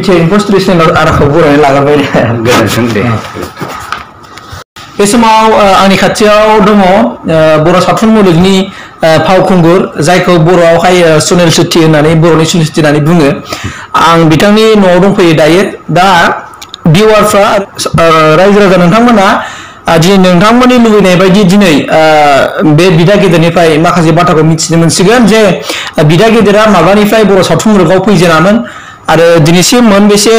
Post-Recent arah kabur yang lagar bayi. Besok आंनि खाथियाव दङ बर' सावथुन मुलुगनि फावखुंगुर जायखौ बर'आवहाय सुनील शेट्टी होननानै बर'नि सुनील शेट्टी होननानै बुङो आं बिथांनि न'आव दंफैयो दायो दा भिउआरफ्रा रायजो राजा नोंथांमोना दिनै नोंथांमोननि लुबैनाय बायदि दिनै बे बिदा गेदेरनिफ्राय माखासे बाथ्राखौ मिथिनो मोनसिगोन जे बिदा गेदेरा माब्लानिफ्राय बर' सावथुन मुलुगाव फैजेनामोन आरो दिनैसिम मोनबेसे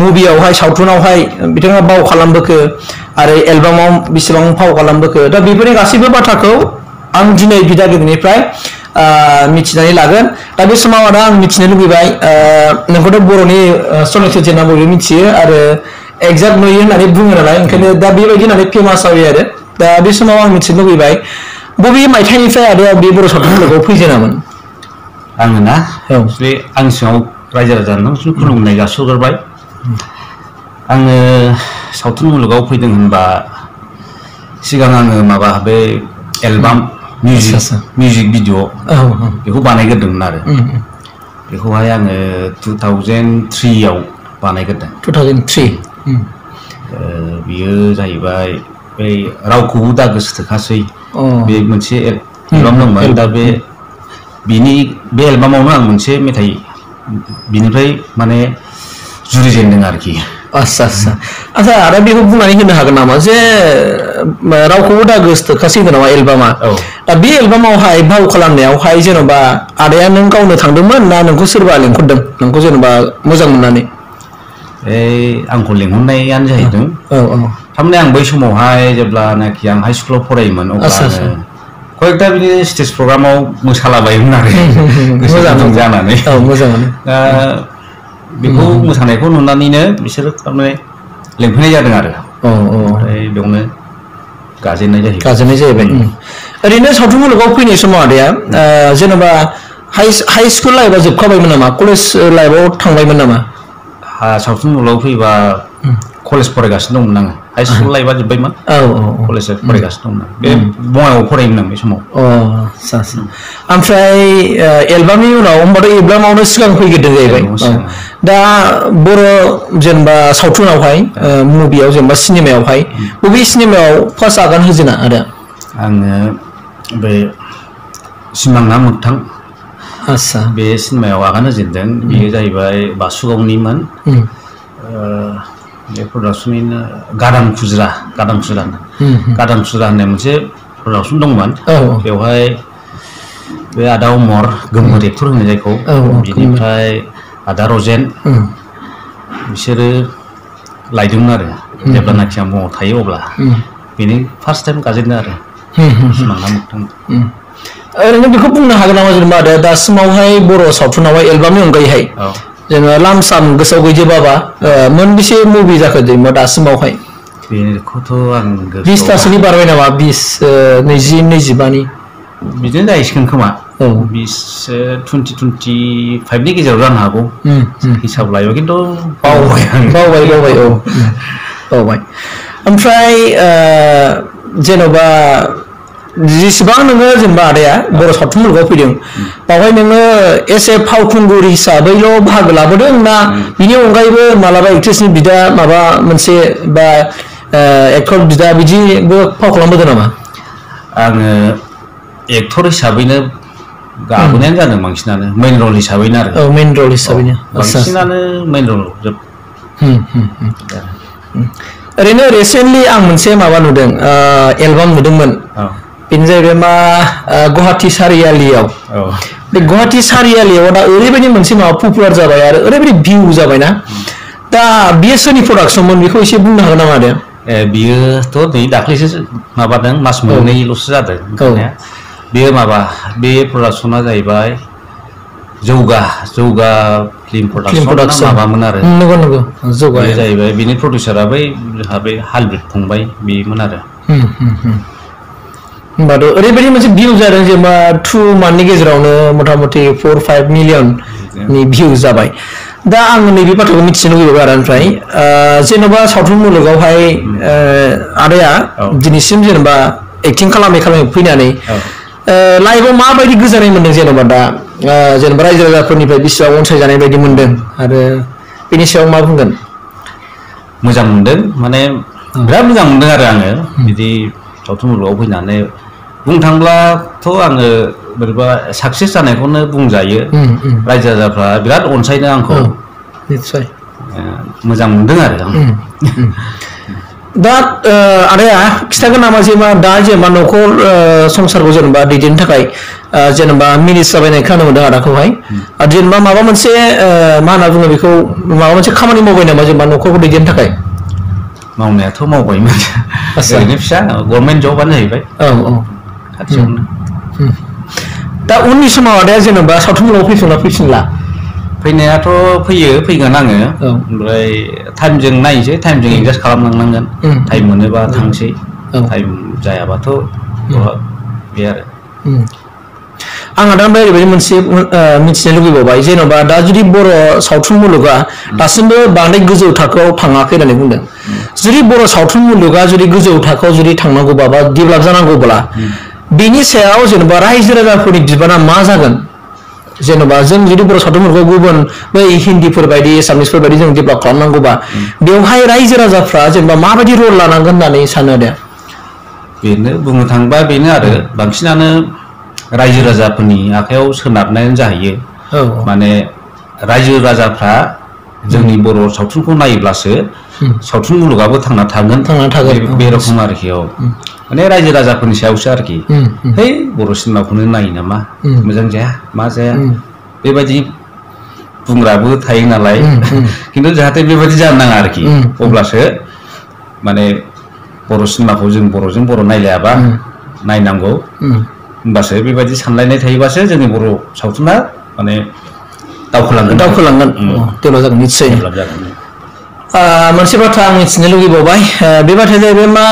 मुभियावहाय सावथुनावहाय बिथाङा बाव खालामबोखो आरो एलबामाव बेसेबां फाव खालामबोखो दा बेफोरनि गासैबो बाथ्राखौ आं दिनै बिदा गेदेरनिफ्राय मिथिनानै लागोन दा बे समाव आरो आं मिथिनो लुबैबाय नोंखौथ' बर'नि सुनील शेट्टी होनना बयबो मिथियो आरो एक्जाक्ट नुयो होननानै बुङो नालाय ओंखायनो दा बेबायदि होननानै फेमास जाबाय आरो दा बे समाव आं मिथिनो लुबैबाय बबे मायथाइनिफ्राय आरो बे बर' सावथुन मुलुगाव फैजेनामोन आङो ना आं सिङाव रायजो राजा नोंथांसिम खुलुमनाय जासिहरबाय आङो सावथुन मुलुगाव फैदों होनबा सिगां आङो माबा बे एलबाम मिउजिक भिडिअ बेखौ बानायग्रोदोंमोन आरो बेखौहाय आङो 2003 आव बानायग्रोदों 2003 बियो जाहैबाय बै रावखौबो दा गोसोथोखासै बे मोनसे एलबाम दंमोन दा बे एलबामावनो आं मोनसे मेथाइ बिनिफ्राय माने जुरिजेनदों आरोखि आच्छा आरो बेखौ बुंनानै होनो हागोन नामा जे रावखौबो दा गोसोथोखासै नामा एलबामा दा बे एलबामावहाय भाव खालामनायावहाय जेन'बा आदाया नों गावनो थांदोंमोन ना नोंखौ सोरबा लेंहरदों नोंखौ जेन'बा मोजां मोननानै आंखौ लेंहरनायानो जाहैदों थारमाने आं बै समावहाय जेब्लानाखि आं हाइ स्कुलाव फरायोमोन अब्ला कयेकथा बिदिनो स्टेज प्रग्रामाव मोसालाबायोमोन आरो मोजां जानानै दा बेखौ मोसानायखौ नुनानैनो बिसोरो थारमाने लेंफैनाय जादों आरो ओमफ्राय बेयावनो गाजेननाय जाहैबाय ओरैनो सावथुन मुलुगाव फैनाय समाव आदाया जेनेबा हाइ स्कुल लाइफआ जोबखाबायमोन नामा कलेज लाइफआव थांबायमोन नामा सावथुन मुलुगाव फैबा कलेज फरायगासिनो दंमोन आङो हाइ स्कुल लाइफआ जोब्बायमोन कलेज फरायगासिनो दंमोन बे बङाइआव फरायोमोन आं बे समाव ओमफ्राय एलबामनि उनाव होमबाथ' एलबामावनो सिगां फैग्रोदों जाहैबाय दा बर' जेनेबा सावथुनावहाय मुभियाव जेनेबा सिनेमायावहाय बबे सिनेमायाव फार्स्ट आगान होजेना आदा आङो बे सिमां ना मोगथां आच्छा बे सिनेमायाव आगान होजेनदों बेयो जाहैबाय बासुगावनिमोन बे प्रडाक्सननिनो गादान खुज्रा होननाय मोनसे प्रडाक्सन दंमोन बेवहाय बे आदा अमर गोमोर एक्टर होनो जायखौ बिनिफ्राय आदा रजेन बिसोरो लायदोंमोन आरो जेब्लानाखि आं बङाइआव थायो अब्ला बेनि फार्स्ट टाइम गाजेनदों आरो सिमां ना मोगथां ओरैनो बेखौ बुंनो हागोन नामा जेनेबा आदा दासिमावहाय बर' सावथुनावहाय एलबामनि अनगायैहाय जेनेबा लाम साम गोसोआव गैजोबाबा मोनबेसे मुभि जाखो जेनेबा दासिमावहाय बेखौथ' आं 20तासोनि बारबाय नामा 20 20 25नि बिदिनो जाहैसिगोन खोमा 20-25नि गेजेराव जानो हागौ हिसाब लायोबा खिन्थु बावबाय ओमफ्राय जेन'बा जेसेबां नोङो जेनेबा आदाया बर' सावथुन मुलुगाव फैदों बावहाय नोङो एसे फावखुंगुर हिसाबैल' बाहागो लाबोदों ना बिनि अनगायैबो मालाबा एक्ट्रेसनि बिदा माबा मोनसे बा एक्टर बिदा बिदिबो फाव खालामबोदों नामा आङो एक्टर हिसाबैनो गाबोनायानो जादों बांसिनानो मेइन रल हिसाबैनो आरो मेइन रल हिसाबैनो बांसिनानो मेइन रल जोब ओरैनो रिसेन्टलि आं मोनसे माबा नुदों एलबाम नुदोंमोन बेनो जाहैबाय मा गुवाहाटी सारियालियाव बे गुवाहाटी सारियालियाव दा ओरैबायदि मोनसे माबा पपुलार जाबाय आरो ओरैबायदि भिउ जाबायना दा बियो सोरनि प्रडाक्सनमोन बेखौ एसे बुंनो हागोन नामा आदाया बियोथ' नै दाख्लैसो माबादों मास मोननैल'सो जादों बेयो माबा बे प्रडाक्सना जाहैबाय जौगा फिल्म प्रडाक्सन माबामोन आरो नंगौ जौगा जाहैबाय बिनि प्रडिउसारा बै हालब्रिद फंबाय बेमोन आरो होमबाथ' ओरैबायदि मोनसे भिउ जादों जेनेबा 2 मान्थनि गेजेरावनो मथा-मथि 4-5 मिलियननि भिउ जाबाय दा आं नैबे बाथ्राखौ मिथिनो लुबैबाय आदानिफ्राय जेनेबा सावथुन मुलुगावहाय आदाया दिनैसिम जेनेबा एक्टिं खालामै फैनानै लाइफआव माबायदि गोजोननाय मोनदों जेनेबा दा जेनेबा रायजो राजाफोरनिफ्राय बेसेबां अनसायजानाय बायदि मोनदों आरो बेनि सायाव मा बुंगोन? मोजां मोनदों माने बिराद मोजां मोनदों आरो आङो बिदि सावथुन मुलुगाव फैनानै बुंनो थांब्लाथ' आङो बोरैबा साक्सेस जानायखौनो बुंजायो रायजो राजाफ्रा बिराद अनसायदों आंखौ निस्सय मोजां मोनदों आरो आं दा आदाया खिथागोन नामा जेनेबा दा जेनेबा न'खर संसारखौ जेनेबा दैदेननो थाखाय जेनेबा मिनिस जाबायनाय खोनानो मोनदों आदाखौहाय जेनेबा माबा मोनसे मा होनना बुङो बेखौ माबा मोनसे खामानि मावबाय नामा जेनेबा न'खरखौ दैदेननो थाखाय? मावनायाथ' मावबायमोन ओरैनो फिसा गभर्नमेन्ट जबानो जाहैबाय खाथियावनो दा उननि समाव आदाया जेनेबा सावथुन मुलुगाव फैफिनला फैफिनला? फैनायाथ' फैगोन आङो ओमफ्राय टाइमजों नायनोसै टाइमजों एडजास्ट खालामलांनांगोन टाइम मोनोबा थांसै टाइम जायाबाथ' बे आरो आंहा दा ओरैबायदि मोनसे मिथिनो लुबैबावबाय जेन'बा दा जुदि बर' सावथुन मुलुगा दासिमबो बांद्राय गोजौ थाखोआव थाङाखै होननानै बुंदों जुदि बर' सावथुन मुलुगा जुदि गोजौ थाखोआव जुदि थांनांगौबा बा डेभेलप जानांगौब्ला बेनि सायाव जेनेबा रायजो राजाफोरनि बिबाना मा जागोन? जेनेबा जों जुदि बर' सावथुन मुलुगखौ गुबुन बै हिन्दीफोर बायदि एसामिसफोर बायदि जों डेभेलप खालामनांगौबा बेवहाय रायजो राजाफ्रा जेनेबा माबायदि रल लानांगोन होननानै सानो दे? बेनो बुंनो थाङोबा बेनो आरो बांसिनानो रायजो राजाफोरनि आखायाव सोनारनायानो जाहैयो माने रायजो राजाफ्रा जोंनि बर' सावथुनखौ नायोब्लासो सावथुन मुलुगाबो थांना थागोन बे रखम आरोखि माने रायजो राजाफोरनि सायावसो आरोखि है बर' सिनेमाखौनो नायो नामा मोजां जाया मा जाया बेबायदि बुंग्राबो थायो नालाय खिन्थु जाहाथे बेबायदि जानो नाङा आरोखि अब्लासो माने बर' सिनेमाखौ जों बर'जों बर' नायलायाबा नायनांगौ होमबासो बेबायदि सानलायनाय थायोबासो जोंनि बर' सावथुना माने दावखोलांगोन डेभेलप जागोन निस्सय मोनसे बाथ्रा आं मिथिनो लुगैबावबाय बे बाथ्राया जाहैबाय मा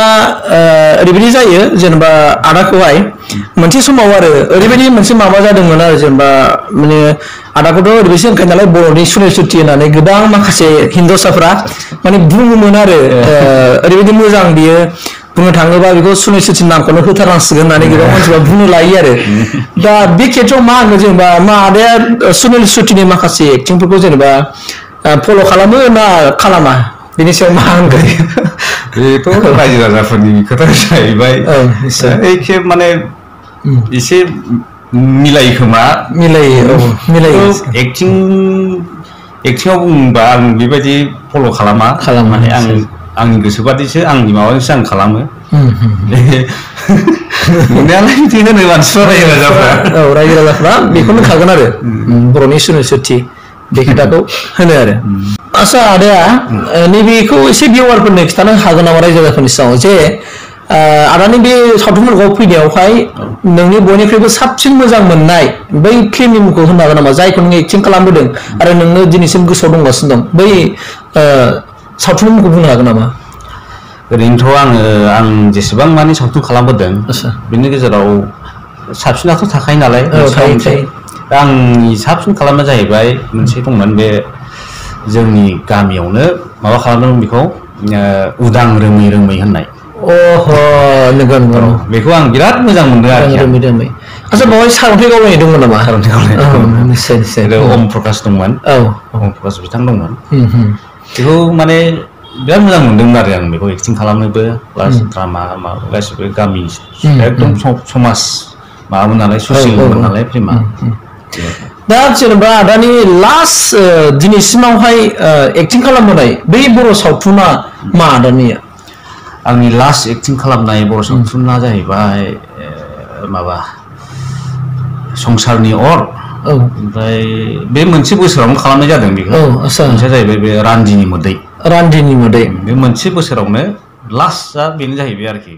ओरैबायदि जायो जेनेबा आदाखौहाय मोनसे समाव आरो ओरैबायदि मोनसे माबा जादोंमोन आरो जेनेबा माने आदाखौथ' ओरैबायदि होनखायो नालाय बर'नि सुनिल शेट्टी होननानै गोबां माखासे हिन्जावसाफ्रा माने बुङोमोन आरो ओरैबायदि मोजां बियो बुंनो थाङोबा बेखौ सुनिल शेट्टी नामखौनो होथारनांसिगोन होननानै गोबां मानसिफ्रा बुंनो लायो आरो दा बे खेथ्रआव मा होनो जेनेबा मा आदाया सुनिल शेट्टीनि माखासे एक्टिंफोरखौ जेनेबा फल' खालामो ना खालामा बेनि सायाव मा होनगोन? बेथ' रायजो राजाफोरनि खोथा जाहैबाय एखे माने एसे मिलायो खोमा मिलायो एक्टिंआव बुंबा आं बेबायदि फल' खालामा माने आंनि गोसोबादिसो आंनि माबाजोंसो आं खालामो नुनायालाय बिदि होनो मानसिफ्रा रायजो राजाफ्रा बेखौनो खागोन आरो बर'नि सुनिल शेट्टी बे खोथाखौ होनो आरो आदसा आदाया नैबेखौ एसे भिउवारफोरनो खिन्थानो हागोन नामा रायजो राजाफोरनि सिगाङाव जे आदानि बे सावथुन मुलुगाव फैनायावहाय नोंनि बयनिख्रुइबो साबसिन मोजां मोननाय बै फिल्मनि मुंखौ होनो हागोन नामा जायखौ नों एक्टिं खालामबोदों आरो नोंनो दिनैसिम गोसोआव दंगासिनो दं बै सावथुननि मुंखौ बुंनो हागोन नामा? ओरैनोथ' आं जेसेबां माने सावथुन खालामबोदों बेनि गेजेराव साबसिनाथ' थाखायो नालाय आंनि साबसिन खालामनाया जाहैबाय मोनसे दंमोन बे जोंनि गामियावनो माबा खालामदों बेखौ उदां रोमै रोमै होननाय बेखौ आं बिराद मोजां मोनदों आरोखि आदसा बेवहाय सारन्थाइ गावनाय दंमोन नामा? सारन्थाइ गावनाय ओम प्रकाश दंमोन ओम प्रकाश बिथां दंमन बेखौ माने बिराद मोजां मोनदोंमोन आरो आं बेखौ एक्टिं खालामनोबो प्लास ड्रामा गासिबो गामि एकदम समाज माबामोन नालाय ससियेलमोन नालाय फिल्मा दा जेनेबा आदानि लास्ट दिनैसिमावहाय एक्टिं खालामबोनाय बै बर' सावथुना मा आदानिया? आंनि लास्ट एक्टिं खालामनाय बर' सावथुना जाहैबाय माबा संसारनि अर ओमफ्राय बे मोनसे बोसोरावनो खालामनाय जादों बेखौ मोनसेया जाहैबाय बे रान्दिनि मोदै बे मोनसे बोसोरावनो लास्टआ बेनो जाहैबाय आरोखि